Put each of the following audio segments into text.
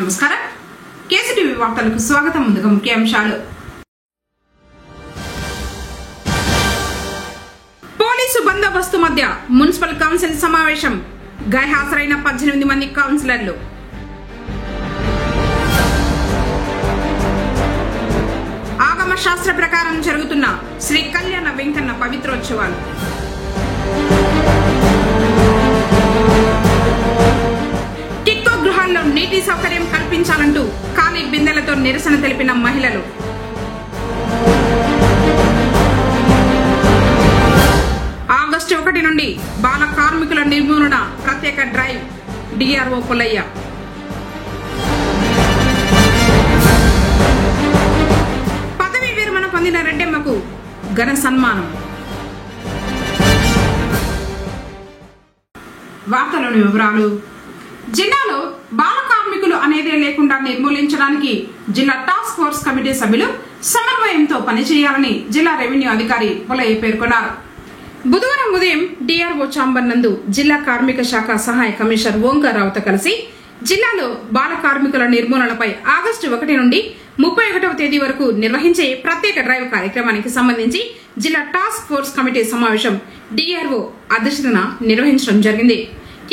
నమస్కారం. కేసీటీవీ వార్తలకు స్వాగతం. ముందుగా ముఖ్యాంశాలు. పోలీసు బందోబస్తు మధ్య మున్సిపల్ కౌన్సిల్ సమావేశం. గైహాజరైన 18 మంది కౌన్సిలర్లు. ఆగమ శాస్త్ర ప్రకారం జరుగుతున్న శ్రీ కళ్యాణ వెంకన్న పవిత్రోత్సవాలు. టిక్కో గృహాల్లో నీటి సౌకర్యం కల్పించాలంటూ ఖాళీ బిందెలతో నిరసన తెలిపిన మహిళలు. ఆగస్టు 1 నుండి బాల కార్మికుల నిర్మూలన ప్రత్యేక డ్రైవ్. డిఆర్ఓ పుల్లయ్య. పదవీ విరమణ పొందిన రెడ్డెమ్మకు ఘన సన్మానం. వార్తలోని వివరాలు. జిల్లాలో బాల కార్మికులు అనేదే లేకుండా నిర్మూలించడానికి జిల్లా టాస్క్ ఫోర్స్ కమిటీ సభ్యులు సమన్వయంతో పనిచేయాలని జిల్లా రెవెన్యూ అధికారి పుల్లయ్య పేర్కొన్నారు. బుధవారం ఉదయం డిఆర్ఓ ఛాంబర్ నందు జిల్లా కార్మిక శాఖ సహాయ కమిషనర్ ఓంకారావుతో కలిసి జిల్లాలో బాల కార్మికుల నిర్మూలనపై ఆగస్టు 1 నుండి 31వ తేదీ వరకు నిర్వహించే ప్రత్యేక డ్రైవ్ కార్యక్రమానికి సంబంధించి జిల్లా టాస్క్ ఫోర్స్ కమిటీ సమావేశం డిఆర్ఓ అధ్యక్షతన నిర్వహించడం జరిగింది.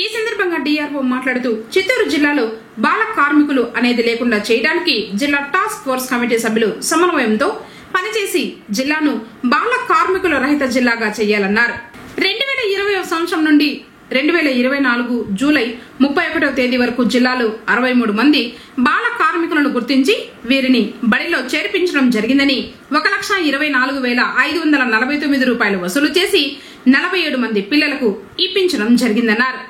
ఈ సందర్భంగా డిఆర్ఓ మాట్లాడుతూ చిత్తూరు జిల్లాలో బాల కార్మికులు అనేది లేకుండా చేయడానికి జిల్లా టాస్క్ ఫోర్స్ కమిటీ సభ్యులు సమన్వయంతో పనిచేసి జిల్లాను బాల కార్మికుల రహిత జిల్లాగా చేయాలన్నారు. 2020వ సంవత్సరం నుండి 2024 జూలై 31వ తేదీ వరకు జిల్లాలో 63 మంది బాల కార్మికులను గుర్తించి వీరిని బడిలో చేర్పించడం జరిగిందని 1,24,549 రూపాయలు వసూలు చేసి 47 మంది పిల్లలకు ఇప్పించడం జరిగిందన్నారు.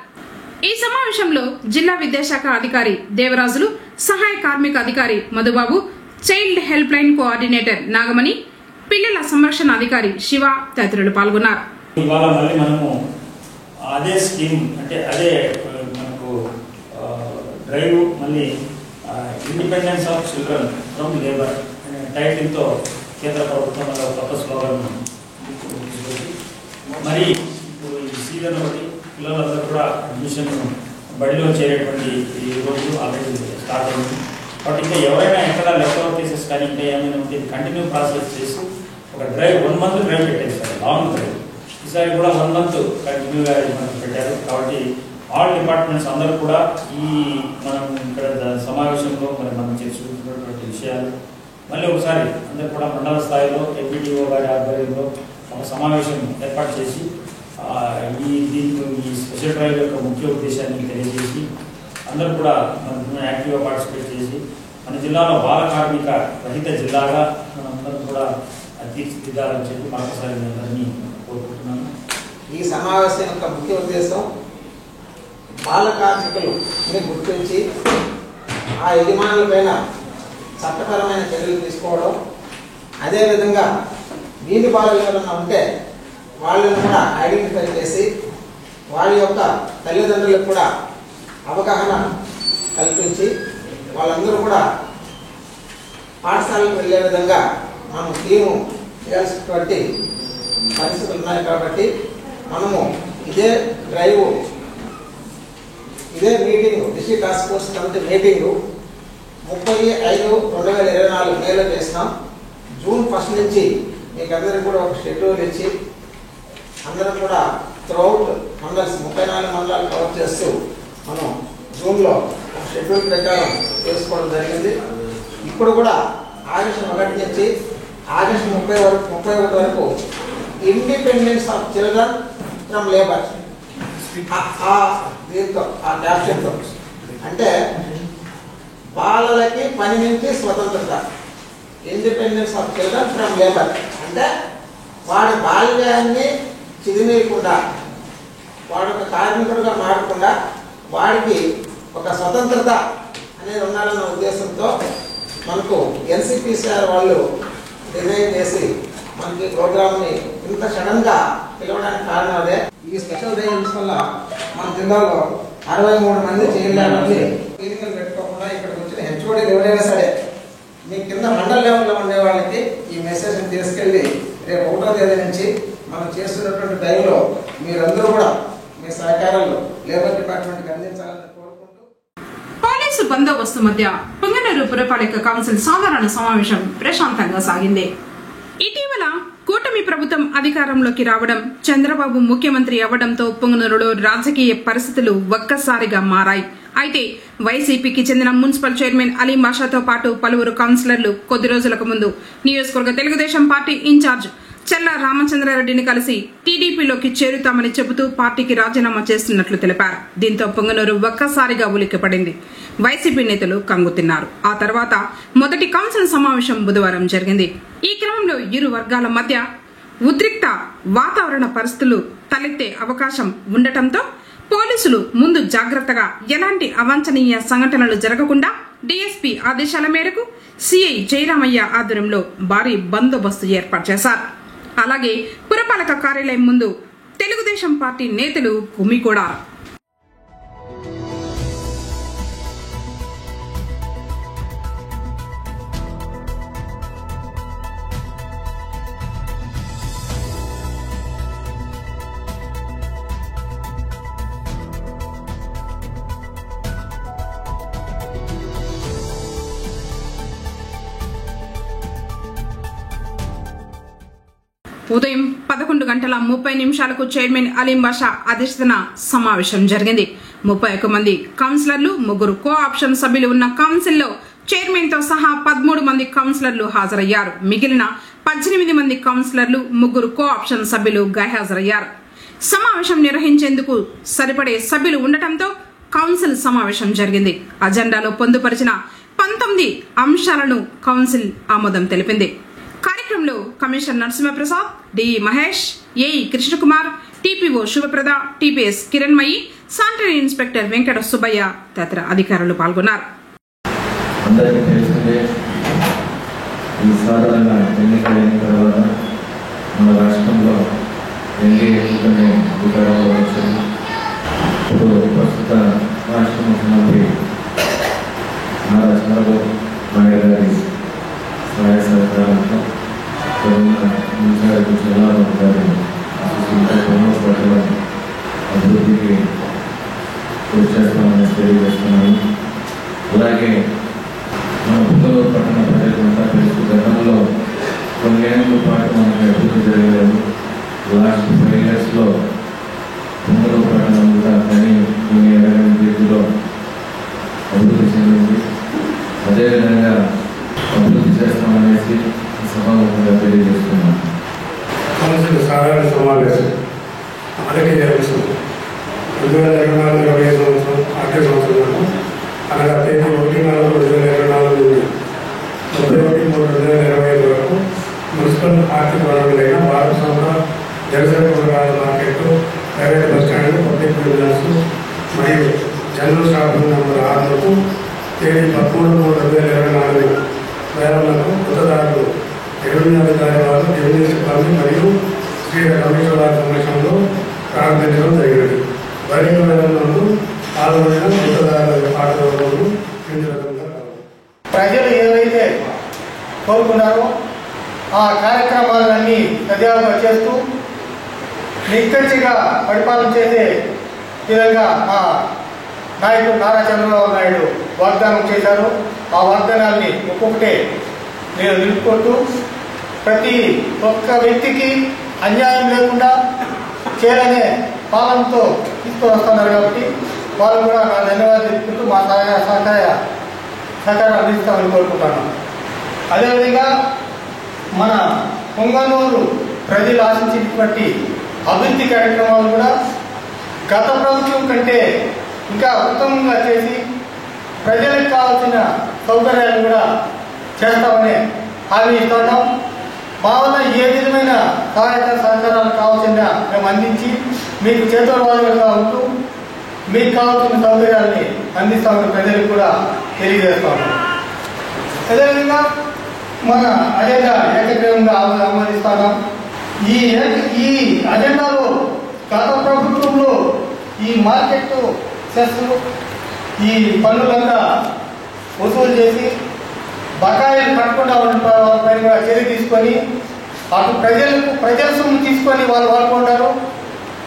ఈ సమావేశంలో జిల్లా విద్యాశాఖ అధికారి దేవరాజులు, సహాయ కార్మిక అధికారి Madhubabu, child help line coordinator Nagamani, పిల్లల సంరక్షణ అధికారి శివ తదితరులు పాల్గొన్నారు. అదే స్కీమ్ అంటే అదే మనకు డ్రైవ్ మళ్ళీ independence of children from labour అనే టైటిల్తో కేంద్ర ప్రభుత్వం ఒక కొత్త స్లోగన్ మరి ఇప్పుడు ఈ సీజన్ ఒకటి పిల్లలందరూ కూడా అడ్మిషన్ బడిలో చేరేటువంటి ఈ రోజు ఆల్రెడీ స్టార్ట్ అయింది. కాబట్టి ఇంకా ఎవరైనా ఎక్కడ లెఫ్ట్ ఓవర్ కేసెస్ కానీ ఇంకా ఏమైనా ఉంటే కంటిన్యూ ప్రాసెస్ చేసి ఒక డ్రైవ్ 1 మంత్ డ్రైవ్ పెట్టేస్తారు, లాంగ్ డ్రైవ్. ఈసారి కూడా 1 మంత్ కంటిన్యూగా మనకు పెట్టారు. కాబట్టి ఆల్ డిపార్ట్మెంట్స్ అందరూ కూడా ఈ మనం ఇక్కడ సమావేశంలో మరి మనం చేసుకుంటున్నటువంటి విషయాలు మళ్ళీ ఒకసారి అందరూ కూడా మండల స్థాయిలో ఎంపీడీఓ గారి ఆధ్వర్యంలో ఒక సమావేశం ఏర్పాటు చేసి దీంట్లో ఈ స్పెషల్ డ్రైవ్ యొక్క ముఖ్య ఉద్దేశాన్ని తెలియజేసి అందరూ కూడా మనం యాక్టివ్గా పార్టిసిపేట్ చేసి మన జిల్లాలో బాల కార్మిక రహిత జిల్లాగా మనందరం కూడా తీర్చిదిద్దాలని చెప్పి మరొకసారి అందరినీ కోరుకుంటున్నాను. ఈ సమావేశం యొక్క ముఖ్య ఉద్దేశం బాల కార్మికులని గుర్తించి ఆ యజమానులపైన చట్టపరమైన చర్యలు తీసుకోవడం, అదేవిధంగా వీధి బాలలు ఎవరైనా ఉంటే వాళ్ళని కూడా ఐడెంటిఫై చేసి వాళ్ళ యొక్క తల్లిదండ్రులకు కూడా అవగాహన కల్పించి వాళ్ళందరూ కూడా పాఠశాలకు వెళ్ళే విధంగా మనం టీము చేయాల్సినటువంటి పరిస్థితులు ఉన్నాయి. కాబట్టి మనము ఇదే డ్రైవ్ ఇదే meeting district task force committee meeting 30/5/2024 మేలో చేసినాం. జూన్ 1 నుంచి మీకు అందరికీ కూడా ఒక షెడ్యూల్ ఇచ్చి అందరం కూడా త్రూఅవుట్ మండల్స్ 34 మండలాలు కవర్ చేస్తూ మనం జూన్లో ఒక షెడ్యూల్ ప్రకారం చేసుకోవడం జరిగింది. ఇప్పుడు కూడా ఆగస్టు 1 నుంచి ఆగస్టు 31 వరకు independence of children from labour దీంతో ఆ క్యాప్షన్తో అంటే బాలలకి పని నుంచి స్వతంత్రత, independence of children from labour అంటే వాడి బాల్యాన్ని చిదిమేయకుండా వాడు ఒక కార్మికుడుగా మారకుండా వాడికి ఒక స్వతంత్రత అనేది ఉండాలన్న ఉద్దేశంతో మనకు ఎన్సిపిసిఆర్ వాళ్ళు డిజైన్ చేసి మనకి ప్రోగ్రామ్ని ఇంత సడన్గా పిలవడానికి కారణం అదే. ఈ స్పెషల్ డ్రైవ్స్ వల్ల మన జిల్లాలో 63 మంది చేయలేని క్లినికల్ పెట్టుకోకుండా ఇక్కడికి వచ్చిన హెచ్ఓడీలు ఎవరైనా సరే మీ కింద మండల లెవెల్లో ఉండే వాళ్ళకి ఈ మెసేజ్ని తీసుకెళ్ళి రేపు 1వ తేదీ నుంచి మనం చేస్తున్నటువంటి డ్రైవ్లో మీరందరూ కూడా మీ సహకారాలు లేబర్ డిపార్ట్మెంట్కి అందించాలని కోరుకుంటూ పోలీసు బందోబస్తు మధ్య పొంగనూరు పురపాలిక కౌన్సిల్ సాధారణ సమావేశం ప్రశాంతంగా సాగింది. ఇటీవల కూటమి ప్రభుత్వం అధికారంలోకి రావడం, చంద్రబాబు ముఖ్యమంత్రి అవ్వడంతో పొంగనూరులో రాజకీయ పరిస్థితులు ఒక్కసారిగా మారాయి. అయితే వైసీపీకి చెందిన మున్సిపల్ చైర్మన్ అలీం బాషాతో పాటు పలువురు కౌన్సిలర్లు కొద్ది రోజులకు ముందు నియోజకవర్గ తెలుగుదేశం పార్టీ ఇన్ఛార్జ్ చెల్లా రామచంద్రారెడ్డిని కలిసి టీడీపీలోకి చేరుతామని చెబుతూ పార్టీకి రాజీనామా చేస్తున్నట్లు తెలిపారు. దీంతో పొంగనూరు ఒక్కసారిగా ఉలిక్కిపడింది. వైసీపీ నేతలు కంగుతిన్నారు. ఆ తర్వాత మొదటి కౌన్సిల్ సమావేశం బుధవారం జరిగింది. ఈ క్రమంలో ఇరు వర్గాల మధ్య ఉద్రిక్త వాతావరణ పరిస్థితులు తలెత్తే అవకాశం ఉండటంతో పోలీసులు ముందు జాగ్రత్తగా ఎలాంటి అవాంఛనీయ సంఘటనలు జరగకుండా డీఎస్పీ ఆదేశాల మేరకు సిఐ జయరామయ్య ఆధ్వర్యంలో భారీ బందోబస్తు ఏర్పాటు చేశారు. అలాగే పురపాలక కార్యాలయం ముందు తెలుగుదేశం పార్టీ నేతలు కుమ్మికూడారు. ఉదయం 11:30 చైర్మన్ అలీం బాషా అధ్యక్షతన సమావేశం జరిగింది. 31 మంది కౌన్సిలర్లు, 3 కో ఆప్షన్ సభ్యులు ఉన్న కౌన్సిల్లో చైర్మన్ తో సహా 13 మంది కౌన్సిలర్లు హాజరయ్యారు. మిగిలిన 18 మంది కౌన్సిలర్లు, 3 కో ఆప్షన్ సభ్యులు గైహాజరయ్యారు. సమావేశం నిర్వహించేందుకు సరిపడే సభ్యులు ఉండటంతో కౌన్సిల్ సమావేశం జరిగింది. అజెండాలో పొందుపరిచిన 19 అంశాలను కౌన్సిల్ ఆమోదం తెలిపింది. కార్యక్రమంలో commissioner Narasimhaprasad, DE Mahesh, AE Krishnakumar, TPO Shubhaprada, TPS Kiranmayi, sanitary inspector Venkata Subbaiah తదితర అధికారులు పాల్గొన్నారు. మన రాష్ట్రంలో ఎన్డీఏ కూటమి అధికారంలో వచ్చింది. ఇప్పుడు ప్రస్తుత రాష్ట్ర ముఖ్యమంత్రి నారా చంద్రబాబు నాయుడు గారి సహాయ సహకారంతో మున్సిపాలిటీ చంద్రబాబు గారి పట్టణం అభివృద్ధికి కృషి చేస్తామని తెలియజేస్తున్నాను. అలాగే మన పొంగనూరు పట్టణ ప్రజలంతా తెలుసు, గతంలో కొన్ని ఏళ్ల పాటు మనకి అభివృద్ధి జరగలేదు. లాస్ట్ 5 yearsలో పొంగనూరు పట్టణం కూడా కానీ 20 అభివృద్ధి చెందింది. అదేవిధంగా అభివృద్ధి చేస్తామనేసి సభాముఖంగా తెలియజేస్తున్నాం. కౌన్సిల్ సాధారణ సమావేశం మొదటి జరుగుతుంది 2024-25 సంవత్సరం ఆర్థిక సంవత్సరంలో, అనగా తేదీ 1/4/2024 నుండి 31/3/2025 వరకు మున్సిపల్ ఆర్థిక వనరులైన భారత సంస్థ, జలసర కూరగాయల market, private bus stand, public business మరియు జనరల్ షాపింగ్ నంబర్ 6లకు తేదీ 13/3/2024 వేలకు కొత్తదారులు రెవెన్యూ అధికారి వారు రెవెన్యూ సిబ్బంది మరియు శ్రీ కమిషనర్ వారి సమక్షంలో ప్రారంభించడం జరిగింది. బహిరంగ వేలంలో పాల్గొన కొత్తదారుల పాఠశాలలు ప్రజలు ఏవైతే కోరుకున్నారో ఆ కార్యక్రమాలన్నీ సజావుగా చేస్తూ నిక్కచ్చిగా పరిపాలన చేసే విధంగా మా నాయకుడు నారా చంద్రబాబు నాయుడు వాగ్దానం చేశారు. ఆ వాగ్దానాన్ని ఒక్కొక్కటే నేను నిలుపుకుంటూ ప్రతి ఒక్క వ్యక్తికి అన్యాయం లేకుండా చేయాలనే పాలనతో తీసుకొని వస్తున్నారు. కాబట్టి వాళ్ళు కూడా నా ధన్యవాదాలు తెలుపుకుంటూ మా సహకారం అందిస్తామని కోరుకుంటున్నాను. అదేవిధంగా మన పొంగనూరు ప్రజలు ఆశించినటువంటి అభివృద్ధి కార్యక్రమాలు కూడా గత ప్రభుత్వం కంటే ఇంకా ఉత్తమంగా చేసి ప్రజలకు కావాల్సిన సౌకర్యాలు కూడా చేస్తామని హామీ ఇస్తున్నాం. మా వల్ల ఏ విధమైన సహాయక సహకారాలు కావాల్సిన మేము అందించి మీకు చేతోవాలుగా ఉంటూ మీకు కావాల్సిన సౌకర్యాలని అందిస్తామని ప్రజలకు కూడా తెలియజేస్తాము. అదేవిధంగా మన అజెండా ఏకగ్రీవంగా ఆమోదిస్తున్నాం. ఈ అజెండాలో గత ప్రభుత్వంలో ఈ మార్కెట్ సెస్ ఈ పన్నులంతా వసూలు చేసి బకాయిలు కట్టకుండా ఉన్న వాళ్ళపైన కూడా చర్య తీసుకొని అటు ప్రజల సొమ్ము తీసుకొని వాళ్ళు వాడుకుంటారు.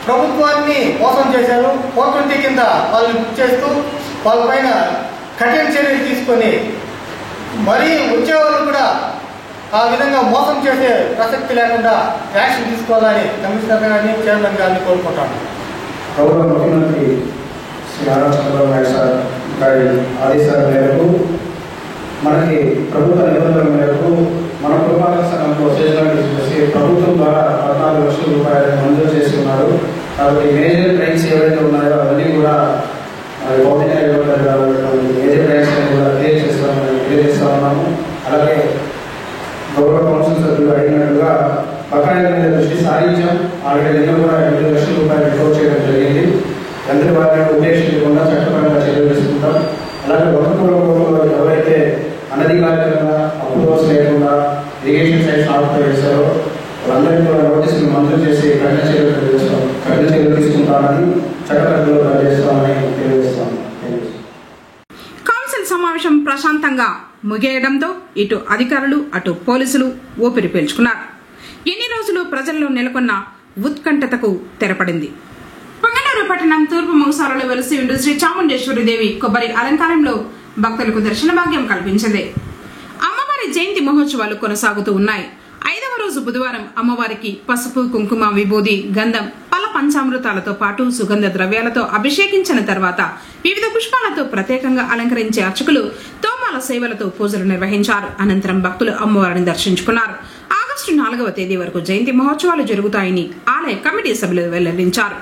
ప్రభుత్వాన్ని మోసం చేశారు. 420 కింద వాళ్ళని చేస్తూ వాళ్ళపైన కఠిన చర్యలు తీసుకొని మరీ వచ్చేవాళ్ళు కూడా ఆ విధంగా మోసం చేసే ప్రసక్తి లేకుండా యాక్షన్ తీసుకోవాలని కమిషనర్ గారిని చైర్మన్ గారిని కోరుకుంటాను. గౌరవ ముఖ్యమంత్రి శ్రీ నారా చంద్రబాబు నాయుడు సార్ గారి ఆదేశాల మేరకు మనకి ప్రభుత్వ నిబంధనల మేరకు మన పురపాలక సంఘంలో చేసి ప్రభుత్వం ద్వారా 14 లక్షల రూపాయలు మంజూరు చేసి ఉన్నారు. కాబట్టి మేజర్ ట్రైన్స్ ఏవైతే ఉన్నాయో అవన్నీ కూడా మేజర్ ట్రైన్స్ కూడా క్లియర్ చేస్తా ఉన్నాము. అలాగే గౌరవ కౌన్సిల్ సభ్యులు అడిగినట్లుగా బకాయిల మీద దృష్టి సారించాం. ఆల్రెడీ నిన్న కూడా 8 లక్షల రూపాయలు రికవర్ చేయడం జరిగింది. అందరి వారిని ఉద్దేశించకుండా చట్టపరంగా చర్యలు తీసుకుంటాం. అలాగే వనరులలో ఎవరైతే అనధికారికంగా అప్రూవల్స్ లేకుండా ఇరిగేషన్ సైట్స్ ఆక్యుపై చేశారో వాళ్ళందరికీ కూడా నోటీసులు మంజూరు చేసి కఠిన చర్యలు తీసుకుంటామని చట్టపరంగా పనిచేస్తామని తెలియజేస్తాం. కౌన్సిల్ సమావేశం ప్రశాంతంగా ముగియడంతో ఇటు అధికారులు అటు పోలీసులు ఊపిరి పీల్చుకున్నారు. ఎన్ని రోజులు ప్రజల్లో నెలకొన్న ఉత్కంఠతకు తెరపడింది. పొంగనూరు పట్టణం తూర్పు ముగసాలలో వెలిసి ఉండే శ్రీ చాముండేశ్వరి దేవి కొబ్బరి అలంకారంలో భక్తులకు దర్శన భాగ్యం కల్పించింది. అమ్మవారి జయంతి మహోత్సవాలు కొనసాగుతూ ఉన్నాయి. 5వ రోజు బుధవారం అమ్మవారికి పసుపు, కుంకుమ, విభూది, గంధం, పల పంచామృతాలతో పాటు సుగంధ ద్రవ్యాలతో అభిషేకించిన తర్వాత వివిధ పుష్పాలతో ప్రత్యేకంగా అలంకరించే అర్చకులు తోమాల సేవలతో పూజలు నిర్వహించారు. అనంతరం భక్తులు అమ్మవారిని దర్శించుకున్నారు. ఆగస్టు 4వ తేదీ వరకు జయంతి మహోత్సవాలు జరుగుతాయని ఆలయ కమిటీ సభ్యులు వెల్లడించారు.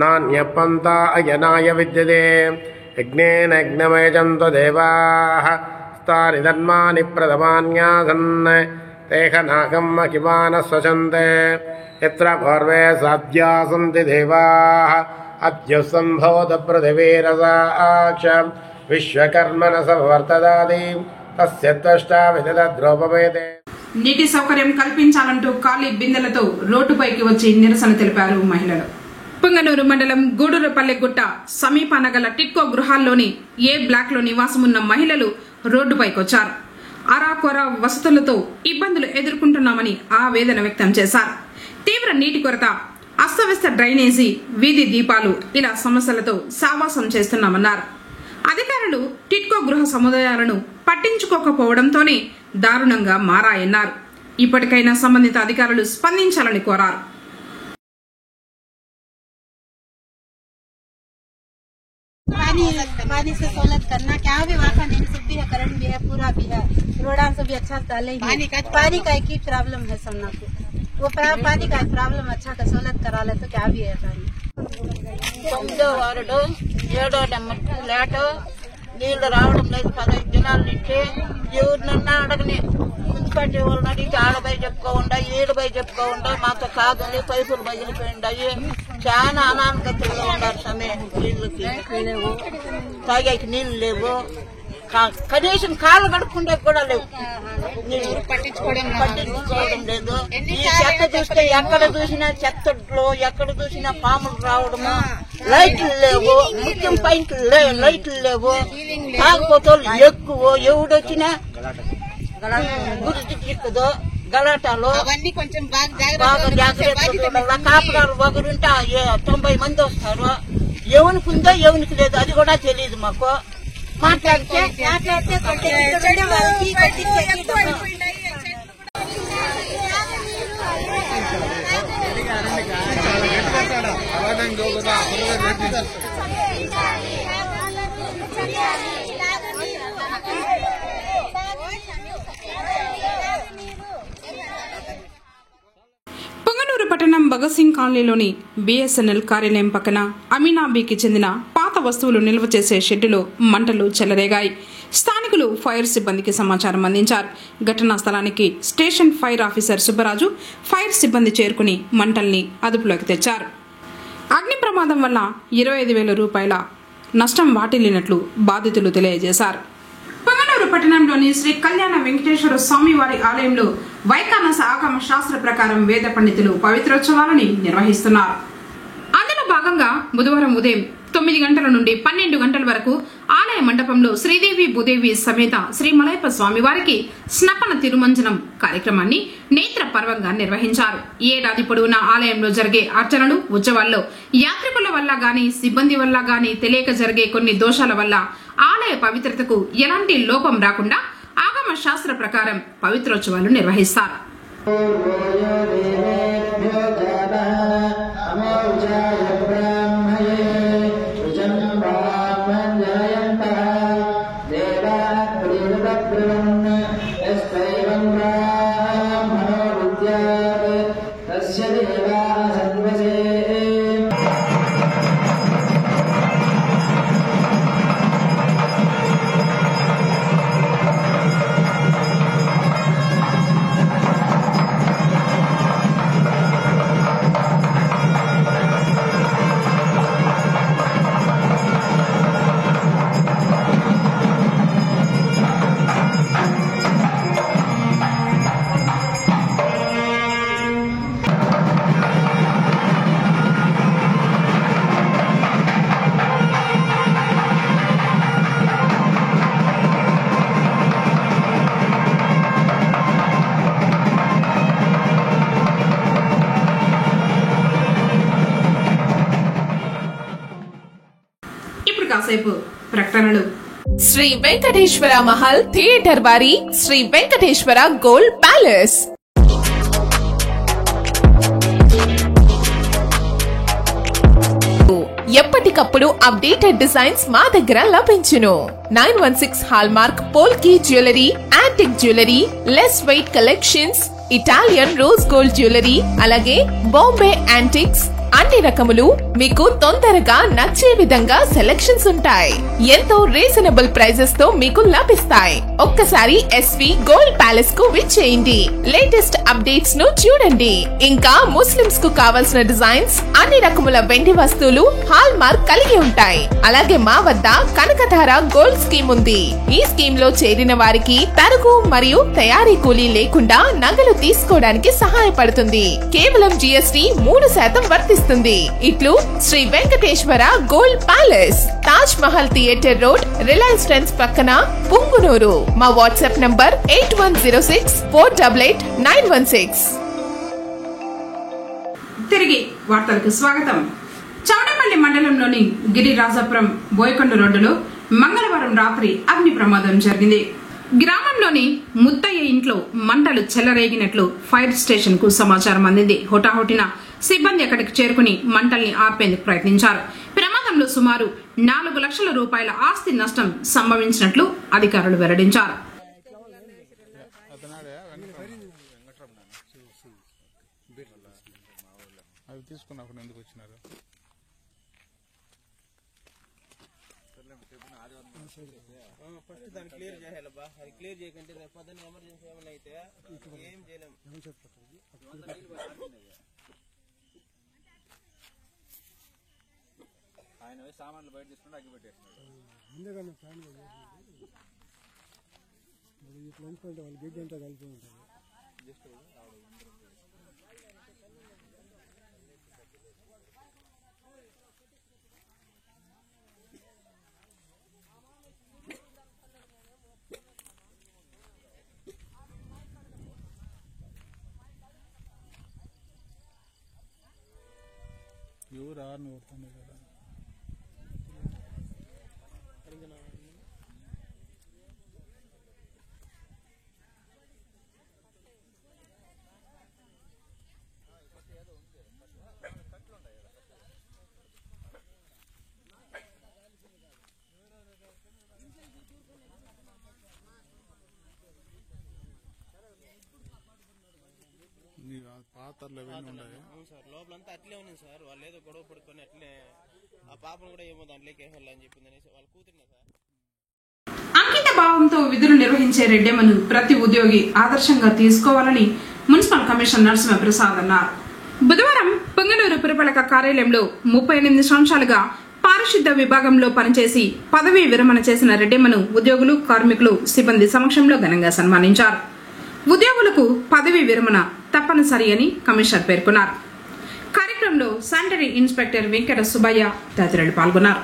నాణ్యపంతా అయనాయ విద్యతే యజ్ఞేన యజ్ఞమయజంత దేవాః స్తాని ధర్మాని ప్రథమాన్యాసన్ తేహ నాగం మహిమానః స్వచంతే యత్ర పూర్వే సాధ్యా సంతి దేవాః అద్య సంభవత పృథివీరసాక్ష విశ్వకర్మణ సంవర్తదాది తస్య త్వష్టా విదద్రూపమేతే. నీటి సౌకర్యం కల్పించాలంటూ ఖాళీ బిందెలతో రోడ్డుపైకి వచ్చి నిరసన తెలిపారు మహిళలు. పుంగనూరు మండలం గూడూరుపల్లెగుట్ట సమీపాన గల టిట్కో గృహాల్లోని ఏ బ్లాక్ లో నివాసమున్న మహిళలు రోడ్డుపైకొచ్చారు. అరాకొర వసతులతో ఇబ్బందులు ఎదుర్కొంటున్నామని ఆవేదన వ్యక్తం చేశారు. తీవ్ర నీటి కొరత, అస్తవ్యస్త డ్రైనేజీ, వీధి దీపాలు ఇలా సమస్యలతో సావాసం చేస్తున్నామన్నారు. అధికారులు టిట్కో గృహ సముదాయాలను పట్టించుకోకపోవడంతోనే దారుణంగా మారాయన్నారు. ఇప్పటికైనా సంబంధిత అధికారులు స్పందించాలని కోరారు. पानी से सहूलत करना क्या भी वहाँ का नींद भी है, करंट भी है, पूरा भी है, रोडा से भी अच्छा डाले पानी का एक ही प्रॉब्लम है सबना को, वो पानी का प्रॉब्लम अच्छा का सहूलत करा ले तो क्या भी है. पानी 9వ వార్డు 7వ నెంబర్ లేట్ నీళ్లు రావడం లేదు. 15 దినాల నుంచి ఎవరినన్నా అడగని మున్సిపాలిటీ వాళ్ళని అడిగి ఆడపై చెప్పుకోకుండా ఈడపై చెప్పుకోకుండా మాతో కాదని పైసలు బయలుపోయిండాయి. చాలా అనానుకతుల్లో ఉన్నారు సమయ నీళ్ళకి, తాగేకి నీళ్లు లేవు, కనీసం కాళ్ళు కడుక్కుంటే కూడా లేవు, పట్టించుకోవడం లేదు. ఈ చెత్త చూస్తే ఎక్కడ చూసినా చెత్తలో ఎక్కడ చూసినా పాములు రావడము, లైట్లు లేవు, ముఖ్యం పాయింట్లు లైట్లు లేవు, తాగిపోతే ఎక్కువ, ఎవడొచ్చినా గుర్తు చిక్కదు, గలాటాలు బాగా జాగ్రత్త. కాపురాలు ఒకరుంటే 90 మంది వస్తారు, ఎవరికి ఉందో ఎవరికి లేదు అది కూడా తెలియదు మాకు. మాట్లాడితే పొంగనూరు పట్టణం భగత్ సింగ్ కాలనీలోని బిఎస్ఎన్ఎల్ కార్యాలయం పక్కన అమీనాబీకి చెందిన పాత వస్తువులు నిల్వ చేసే షెడ్డులో మంటలు చెలరేగాయి. స్థానికులు ఫైర్ సిబ్బందికి సమాచారం అందించారు. ఘటనా స్థలానికి station fire officer Subbaraju, fire సిబ్బంది చేరుకుని మంటల్ని అదుపులోకి తెచ్చారు. అగ్ని ప్రమాదం వల్ల 25,000 రూపాయల నష్టం వాటిల్లినట్లు బాధితులు తెలియజేశారు. పొంగనూరు పట్టణంలోని శ్రీ కళ్యాణ వెంకటేశ్వర స్వామివారి ఆలయంలో వైఖానస ఆగమ శాస్త్ర ప్రకారం వేద పండితులు పవిత్రోత్సవాలని నిర్వహిస్తున్నారు. అందులో భాగంగా బుధవారం ఉదయం 9 గంటల నుండి 12 గంటల వరకు ఆలయ మండపంలో శ్రీదేవి భూదేవి సమేత శ్రీ మలయప్ప స్వామివారికి స్నపన తిరుమంజనం కార్యక్రమాన్ని నేత్ర పర్వంగా నిర్వహించారు. ఏడాది పొడవునా ఆలయంలో జరిగే అర్చనలు, ఉత్సవాల్లో యాత్రికుల వల్ల గాని, సిబ్బంది వల్ల గాని తెలియక జరిగే కొన్ని దోషాల వల్ల ఆలయ పవిత్రతకు ఎలాంటి లోపం రాకుండా ఆగమ శాస్త్ర ప్రకారం పవిత్రోత్సవాలు నిర్వహిస్తారు. కాసేపు ప్రకటనలు. శ్రీ వెంకటేశ్వర మహల్ థియేటర్ వారి శ్రీ వెంకటేశ్వర గోల్డ్ ప్యాలెస్ ఎప్పటికప్పుడు అప్డేటెడ్ డిజైన్స్ మా దగ్గర లభించును. 916 hallmark polki jewellery, antique jewellery, less weight collections, Italian rose gold jewellery, అలాగే బాంబే యాంటిక్స్ అన్ని రకములు మీకు తొందరగా నచ్చే విధంగా సెలక్షన్స్ ఉంటాయి. ఎంతో రీజనబుల్ ప్రైజెస్ తో మీకు లభిస్తాయి. ఒక్కసారి ఎస్వి గోల్డ్ ప్యాలెస్ కు విచ్చేయండి. లేటెస్ట్ అప్డేట్స్ ను చూడండి. ఇంకా ముస్లిమ్స్ కు కావాల్సిన డిజైన్స్, అన్ని రకముల వెండి వస్తువులు హాల్ మార్క్ కలిగి ఉంటాయి. అలాగే మా వద్ద కనకధార గోల్డ్ స్కీమ్ ఉంది. ఈ స్కీమ్ లో చేరిన వారికి తరుగు మరియు తయారీ కూలీ లేకుండా నగలు తీసుకోవడానికి సహాయపడుతుంది. కేవలం GST 3% వర్తిస్తుంది. ఇట్లు Shri Venkateswara Gold Palace, Taj Mahal Theatre Road, Reliance Trends పక్కన, పుంగునూరు. మా వాట్సాప్ నంబర్ 8106488916. తిరిగి వార్తలకు స్వాగతం. చౌడపల్లి మండలంలోని గిరిరాజపురం బోయకొండ రోడ్డులో మంగళవారం రాత్రి అగ్ని ప్రమాదం జరిగింది. గ్రామంలోని ముత్తయ్య ఇంట్లో మంటలు చెలరేగినట్లు ఫైర్ స్టేషన్ కు సమాచారం అందింది. హుటాహుటిన సిబ్బంది అక్కడికి చేరుకుని మంటల్ని ఆర్పేందుకు ప్రయత్నించారు. ప్రమాదంలో సుమారు 4 లక్షల రూపాయల ఆస్తి నష్టం సంభవించినట్లు అధికారులు వెల్లడించారు. ఫస్ట్ దాన్ని క్లియర్ చేయాలి బా. అది క్లియర్ చేయకంటే పొద్దున్న ఎమర్జెన్సీ ఏమైనా అయితే ఏం చేయలేము. ఆయన సామాన్లు బయట తీసుకుంటే అగ్గి పెట్టేస్తున్నాడు. వాళ్ళు గడ్డి అంతా కలిపి ఉంటారు. ఎవరు ఆరుని కొడుతుంది కదా. పాత్రలు అవును సార్, లోపలంతా అట్లే ఉంది సార్. వాళ్ళు ఏదో గొడవ పడుకొని అట్లే ఆ పాపను కూడా ఏమో దాంట్లోకి వేయాలని చెప్పింది అనేసి వాళ్ళ కూతురునే సార్. అంకిత భావంతో విధులు నిర్వహించే రెడ్డెమ్మను ప్రతి ఉద్యోగి ఆదర్శంగా తీసుకోవాలని మున్సిపల్ కమిషనర్ నరసింహప్రసాద్ అన్నారు. బుధవారం పొంగనూరు పురపాలక కార్యాలయంలో 38 సంవత్సరాలుగా పారిశుద్ధ్య విభాగంలో పనిచేసి పదవీ విరమణ చేసిన రెడ్డెమ్మను ఉద్యోగులు, కార్మికులు, సిబ్బంది సమక్షంలో ఘనంగా సన్మానించారు. ఉద్యోగులకు పదవీ విరమణ తప్పనిసరి అని కమిషనర్ పేర్కొన్నారు. కార్యక్రమంలో శానిటరీ ఇన్స్పెక్టర్ వెంకట సుబ్బయ్య తదితరులు పాల్గొన్నారు.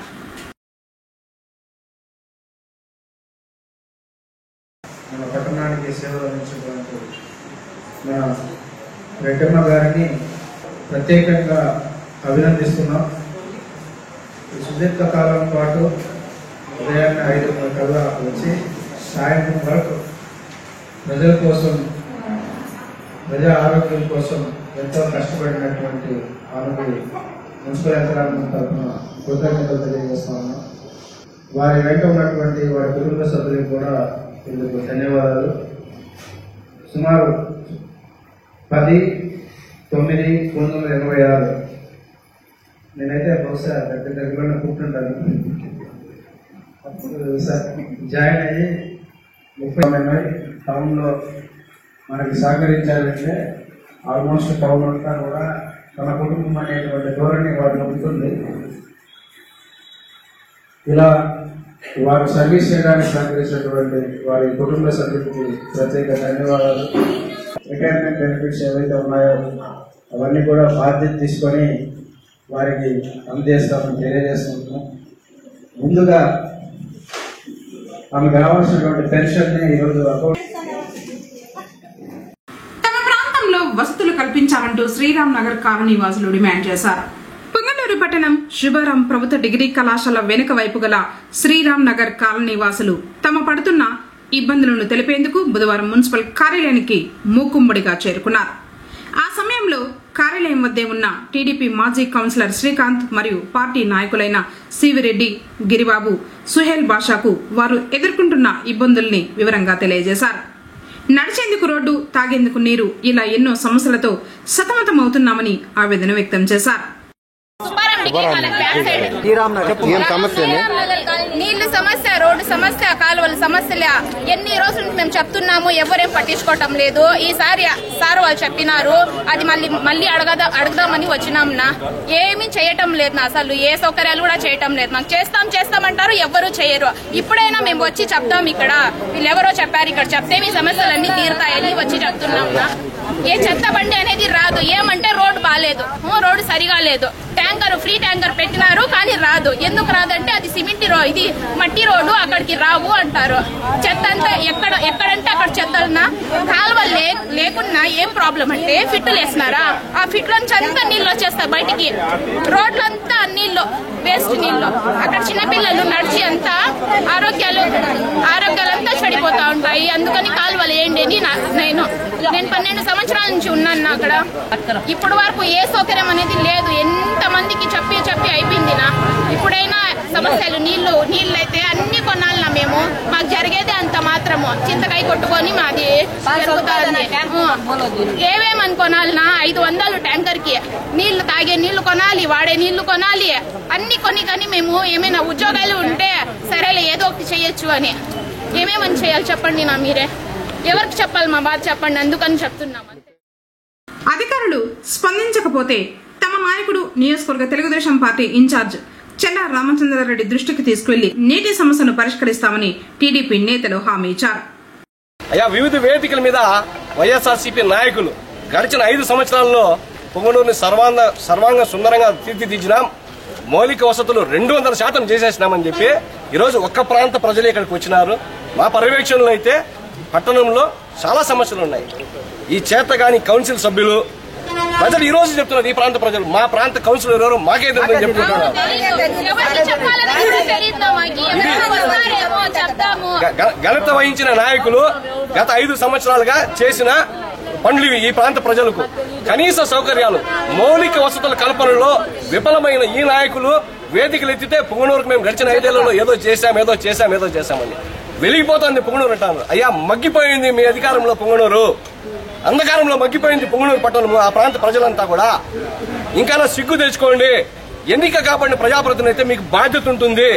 మన పట్టణానికి సేవలు అందించినటువంటి వారిని ప్రత్యేకంగా అభినందిస్తున్నాం. సుదీర్ఘ కాలం పాటు ఉదయాన్నే 5 కల్లా వచ్చి సాయంత్రం వరకు ప్రజల కోసం, ప్రజా ఆరోగ్యం కోసం ఎంతో కష్టపడినటువంటి ఆరోగ్య మున్సిపల్ యంత్రాంగం తరఫున కృతజ్ఞతలు తెలియజేస్తా ఉన్నాం. వారి వెంట ఉన్నటువంటి వారి కుటుంబ సభ్యులకు కూడా ఇందుకు ధన్యవాదాలు. సుమారు 10/9/1986 నేనైతే బహుశా దగ్గరలోనే కూర్చుంటాను. అప్పుడు జాయిన్ అయ్యి 30 టౌన్లో మనకి సహకరించాలంటే ఆల్మోస్ట్ టౌన్ అంతా కూడా తన కుటుంబం అనేటువంటి ధోరణి వారిలో ఉంటుంది. ఇలా వారు సర్వీస్ చేయడానికి సహకరించినటువంటి వారి కుటుంబ సభ్యులకి ప్రత్యేక ధన్యవాదాలు. రిటైర్మెంట్ బెనిఫిట్స్ ఏవైతే ఉన్నాయో అవన్నీ కూడా బాధ్యత తీసుకొని వారికి అందజేస్తామని తెలియజేస్తున్నాం. ముందుగా ఆమెకు రావాల్సినటువంటి పెన్షన్ని ఈరోజు తమ ప్రాంతంలో వసతులు కల్పించాలంటూ శ్రీరామ్ నగర్ కాలనీ వాసులు డిమాండ్ చేశారు. పుంగనూరు పట్టణం శుభారం ప్రభుత్వ డిగ్రీ కళాశాల వెనుక వైపు గల శ్రీరామ్ నగర్ కాలనీ వాసులు తమ పడుతున్న ఇబ్బందులను తెలిపేందుకు బుధవారం మున్సిపల్ కార్యాలయానికి మూకుమ్మడిగా చేరుకున్నారు. ఆ సమయంలో కార్యాలయం వద్దే ఉన్న టీడీపీ మాజీ కౌన్సిలర్ శ్రీకాంత్ మరియు పార్టీ నాయకులైన సివిరెడ్డి, గిరిబాబు, సుహేల్ బాషాకు వారు ఎదుర్కొంటున్న ఇబ్బందుల్ని వివరంగా తెలియజేశారు. నడిచేందుకు రోడ్డు, తాగేందుకు నీరు ఇలా ఎన్నో సమస్యలతో సతమతమవుతున్నామని ఆవేదన వ్యక్తం చేశారు. నీళ్లు సమస్య, రోడ్డు సమస్య, కాలువల సమస్యలే ఎన్ని రోజుల నుంచి మేము చెప్తున్నాము, ఎవరేం పట్టించుకోవటం లేదు. ఈసారి సార్ వాళ్ళు చెప్పినారు, అది మళ్ళీ అడగదామని వచ్చినాంనా. ఏమీ చేయటం లేదు, అసలు ఏ సౌకర్యాలు కూడా చేయటం లేదు. మాకు చేస్తామంటారు, ఎవ్వరూ చేయరు. ఇప్పుడైనా మేము వచ్చి చెప్తాం. ఇక్కడ వీళ్ళు ఎవరో చెప్పారు, ఇక్కడ చెప్తే మీ సమస్యలన్నీ తీరుతాయని వచ్చి చెప్తున్నాంనా. ఏ చెత్త బండి అనేది రాదు. ఏమంటే రోడ్డు బాగాలేదు, రోడ్డు సరిగా లేదు. ఫ్రీ ట్యాంకర్ పెట్టినారు కానీ రాదు. ఎందుకు రాదంటే అది సిమెంట్ ఇది మట్టి రోడ్డు, అక్కడికి రావు అంటారు. చెత్త అంతా ఎక్కడంటే అక్కడ చెత్తలన్నా. కాలువలు లేకున్నా ఏం ప్రాబ్లం అంటే ఫిట్లు వేసినారా, ఆ ఫిట్లోంచి అంతా నీళ్ళు వచ్చేస్తాయి బయటికి. రోడ్లంతా నీళ్ళు, వేస్ట్ నీళ్ళు. అక్కడ చిన్నపిల్లలు నడిచి అంతా ఆరోగ్యాలంతా చెడిపోతా ఉంటాయి. అందుకని కాలువలు వేయండి అని నేను 12 సంవత్సరాల నుంచి ఉన్నాను అక్కడ. ఇప్పుడు వరకు ఏ సౌకర్యం అనేది లేదు. ఎంత మందికి చెప్పి అయిపోయింది నా. ఇప్పుడైనా సమస్యలు నీళ్లు అయితే అన్ని కొనాలన్నా మేము. మాకు జరిగేది అంత మాత్రము. చింతకాయ కొట్టుకొని మాది ఏమేమని కొనాలన్నా 500 ట్యాంకర్ కి నీళ్లు, తాగే నీళ్లు కొనాలి, వాడే నీళ్లు కొనాలి, అన్ని కానీ మేము ఏమైనా ఉద్యోగాలు ఉంటే సరేలే ఏదో ఒకటి చేయొచ్చు అని. ఏమేమని చేయాలి చెప్పండి నా, మీరే ఎవరికి చెప్పాలి మా బాధ చెప్పండి. అందుకని చెప్తున్నాం. అధికారులు స్పందించకపోతే తమ నాయకుడు, నియోజకవర్గ తెలుగుదేశం పార్టీ ఇన్ఛార్జ్ చెల్లా రామచంద్రారెడ్డి దృష్టికి తీసుకువెళ్లి నీటి సమస్యను పరిష్కరిస్తామని టీడీపీ నేతలు హామీ ఇచ్చారు. అయ్యా, వివిధ వేదికల మీద వైఎస్ఆర్సీపీ నాయకులు గడిచిన 5 సంవత్సరాల్లో పొంగనూరుని సర్వాంగ సుందరంగా తీర్చిదిద్దినాం, మౌలిక వసతులు 200% చేసేసినామని చెప్పి ఈరోజు ఒక్క ప్రాంత ప్రజలు ఇక్కడికి వచ్చినారు. మా పర్యవేక్షణలో అయితే పట్టణంలో చాలా సమస్యలు ఉన్నాయి. ఈ చేతగాని కౌన్సిల్ సభ్యులు ప్రజలు ఈ రోజు చెప్తున్నారు, ఈ ప్రాంత ప్రజలు మా ప్రాంత కౌన్సిలర్ ఎవరు మాకే తెలియదని చెప్తున్నారు. ఘనత వహించిన నాయకులు గత 5 సంవత్సరాలుగా చేసిన పనులు ఈ ప్రాంత ప్రజలకు కనీస సౌకర్యాలు, మౌలిక వసతుల కల్పనలో విఫలమైన ఈ నాయకులు వేదికలు ఎత్తితే పొంగనూరుకు మేము గడిచిన 5 ఏళ్లలో ఏదో చేశామని వెలిగిపోతుంది పొంగనూరు అంటారు. అయ్యా, మగ్గిపోయింది మీ అధికారంలో పొంగనూరు, అంధకారంలో మగ్గిపోయింది పొంగనూరు పట్టణము, ఆ ప్రాంత ప్రజలంతా కూడా. ఇంకా సిగ్గు తెచ్చుకోండి. ఎన్నిక కాబడిన ప్రజాప్రతినిధి అయితే మీకు బాధ్యత ఉంటుంది.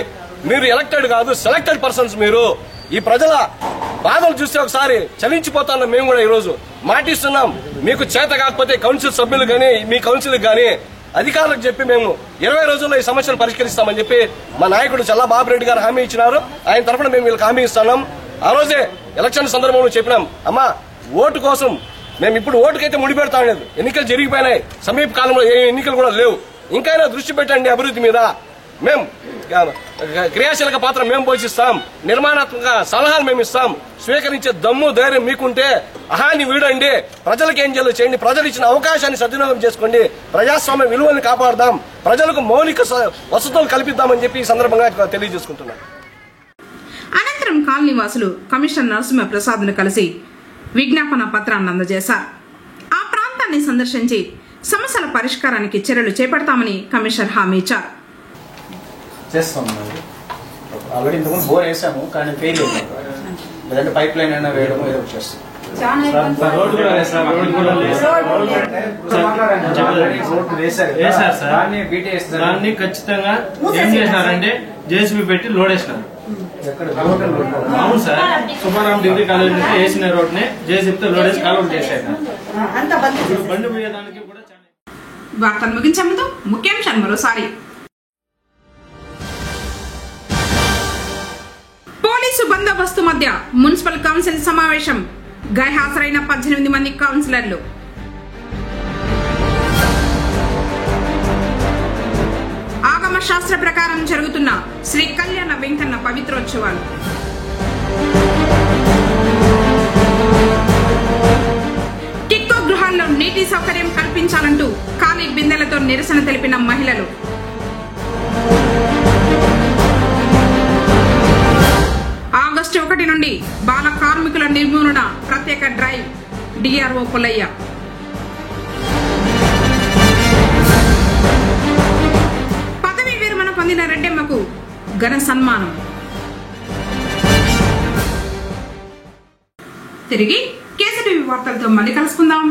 మీరు ఎలక్టెడ్ కాదు, సెలెక్టెడ్ పర్సన్స్. మీరు ఈ ప్రజల బాధలు చూస్తే ఒకసారి చలించిపోతాం. మేము కూడా ఈరోజు మాటిస్తున్నాం, మీకు చేత కాకపోతే కౌన్సిల్ సభ్యులు కానీ మీ కౌన్సిల్ కానీ అధికారులకు చెప్పి మేము 20 రోజుల్లో ఈ సమస్యను పరిష్కరిస్తామని చెప్పి మా నాయకుడు చల్లా బాబురెడ్డి గారు హామీ ఇచ్చినారు. ఆయన తరఫున మేము వీళ్ళకి హామీ ఇస్తున్నాం. ఆ రోజే ఎలక్షన్ సందర్భంలో చెప్పినాం, అమ్మా ఓటు కోసం మేము ఇప్పుడు ఓటుకైతే ముడిపెడతాం లేదు, ఎన్నికలు జరిగిపోయినాయి, సమీప కాలంలో ఏ ఎన్నికలు కూడా లేవు, ఇంకైనా దృష్టి పెట్టండి అభివృద్ధి మీద. మేము క్రియాశీలక పాత్ర మేము పోషిస్తాం, నిర్మాణాత్మక సలహాలు మేము ఇస్తాం. స్వీకరించే దమ్ము ధైర్యం మీకుంటే అహాని వీడండి, ప్రజలకు ఏం చేయండి, ప్రజలు ఇచ్చిన అవకాశాన్ని సద్వినియోగం చేసుకోండి, ప్రజాస్వామ్య విలువల్ని కాపాడదాం, ప్రజలకు మౌలిక వసతులు కల్పిద్దామని చెప్పి ఈ సందర్భంగా తెలియజేసుకుంటున్నాను. అనంతరం కాలనీ వాసులు కమిషనర్ నరసింహ ప్రసాద్ ను కలిసి విజ్ఞాపన పత్రాన్ని అందజేశారు. ఆ ప్రాంతాన్ని సందర్శించి సమస్యల పరిష్కారానికి చర్యలు చేపడతామని కమిషనర్ హామీ ఇచ్చారు. ఆల్రెడీ ఇంతకుముందు బోర్ వేసాము కానీ ఫెయిల్ అయింది, లేదంటే పైప్ లైన్ అయినా వేయడం ఏదో చేస్తాం. దాన్ని ఖచ్చితంగా ఏం చేసినారంటే జేసీబీ పెట్టి లోడ్ వేసినారు. అవును సార్, సుబ్బారాం డిగ్రీ కాలేజ్ నుంచి వేసిన రోడ్ ని జేసీబీతో లోడ్ వేసి కాలువ చేశారు. బండి పోయేదానికి కూడా వార్తలు ముగించే ముందు ముఖ్యాంశాలు మరోసారి. పోలీసు బందోబస్తు మధ్య మున్సిపల్ కౌన్సిల్ సమావేశం, గైహాజరైన 18 మంది కౌన్సిలర్లు. ఆగమ శాస్త్ర ప్రకారం జరుగుతున్న శ్రీ కళ్యాణ వెంకన్న పవిత్రోత్సవాలు. టిక్కో గృహాల్లో నీటి సౌకర్యం కల్పించాలంటూ ఖాళీ బిందెలతో నిరసన తెలిపిన మహిళలు. ఆగస్టు 1 నుండి బాల కార్మికుల నిర్మూలన ప్రత్యేక డ్రైవ్, డిఆర్ఓ పుల్లయ్య. పదవీ విరమణ పొందిన రెడ్డెమ్మకు ఘన సన్మానం. తిరిగి కేసీటీవీ వార్తలతో మళ్ళీ కలుసుకుందాం.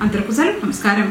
అంతవరకు సెలవు, నమస్కారం.